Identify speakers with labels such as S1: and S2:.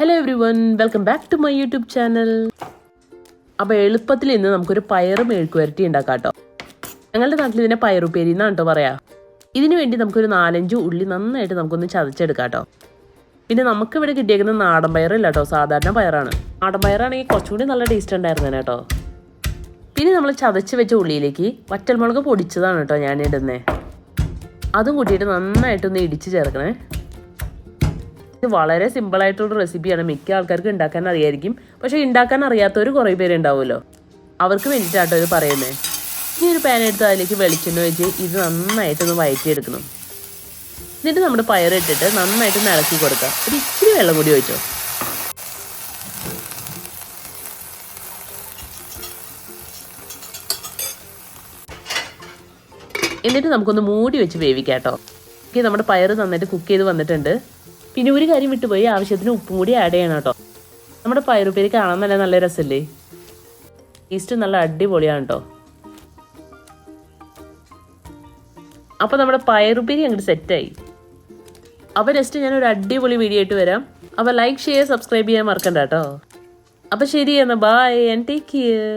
S1: Hello everyone, welcome back to my YouTube channel. അപ്പോൾ എളുപ്പത്തിൽ ഇന്ന് നമുക്കൊരു പയറ് മെഴുക്കുവരട്ടി ഉണ്ടാക്കാം കേട്ടോ. ഞങ്ങളുടെ നാട്ടിൽ ഇതിനെ പയറുപ്പേരി എന്നാണ് കേട്ടോ പറയാം. ഇതിനു വേണ്ടി നമുക്കൊരു 4-5 ഉള്ളി നന്നായിട്ട് നമുക്കൊന്ന് ചതച്ചെടുക്കാം കേട്ടോ. പിന്നെ നമുക്കിവിടെ കിട്ടിയേക്കുന്ന നാടൻ പയറില്ല കേട്ടോ, സാധാരണ പയറാണ്. നാടൻ പയറാണെങ്കിൽ കുറച്ചുകൂടി നല്ല ടേസ്റ്റ് ഉണ്ടായിരുന്നേനെ കേട്ടോ. പിന്നെ നമ്മൾ ചതച്ച് വെച്ച ഉള്ളിയിലേക്ക് വറ്റൽമുളക് പൊടിച്ചതാണ് കേട്ടോ ഞാൻ ഇടുന്നത്. അതും കൂട്ടിയിട്ട് നന്നായിട്ടൊന്ന് ഇടിച്ച് ചേർക്കണേ. ഇത് വളരെ സിമ്പിളായിട്ടുള്ള റെസിപ്പിയാണ്, മിക്ക ആൾക്കാർക്ക് ഉണ്ടാക്കാൻ അറിയായിരിക്കും. പക്ഷേ ഉണ്ടാക്കാൻ അറിയാത്തവർ കുറേ പേര് ഉണ്ടാവുമല്ലോ, അവർക്ക് വേണ്ടിയിട്ടാട്ടോ ഇത് പറയുന്നത്. ഇനി ഒരു പാൻ എടുത്ത് അതിലേക്ക് വെളിച്ചെണ്ണ വെച്ച് ഇത് നന്നായിട്ടൊന്ന് വഴറ്റിയെടുക്കണം. എന്നിട്ട് നമ്മുടെ പയറിട്ടിട്ട് നന്നായിട്ട് ഇളക്കി കൊടുക്കുക. ഒരു ഇച്ചിരി വെള്ളം കൂടി ഒഴിച്ചോ. എന്നിട്ട് നമുക്കൊന്ന് മൂടി വെച്ച് വേവിക്കാം കേട്ടോ. നമ്മുടെ പയറ് നന്നായിട്ട് കുക്ക് ചെയ്ത് വന്നിട്ടുണ്ട്. പിന്നെ ഒരു കാര്യം വിട്ടുപോയി, ആവശ്യത്തിന് ഉപ്പും കൂടി ആഡ് ചെയ്യണം കേട്ടോ. നമ്മുടെ പയറുപ്പേരി കാണാൻ നല്ല രസമല്ലേ, ടേസ്റ്റ് നല്ല അടിപൊളിയാണ് കേട്ടോ. അപ്പോൾ നമ്മുടെ പയറുപ്പേരി അങ്ങോട്ട് സെറ്റായി. അപ്പോൾ നെക്സ്റ്റ് ഞാനൊരു അടിപൊളി വീഡിയോ ആയിട്ട് വരാം. അപ്പോൾ ലൈക്ക്, ഷെയർ, സബ്സ്ക്രൈബ് ചെയ്യാൻ മറക്കണ്ട കേട്ടോ. അപ്പോൾ ശരി എന്നാൽ ബൈ ആൻഡ് ടേക്ക് കെയർ.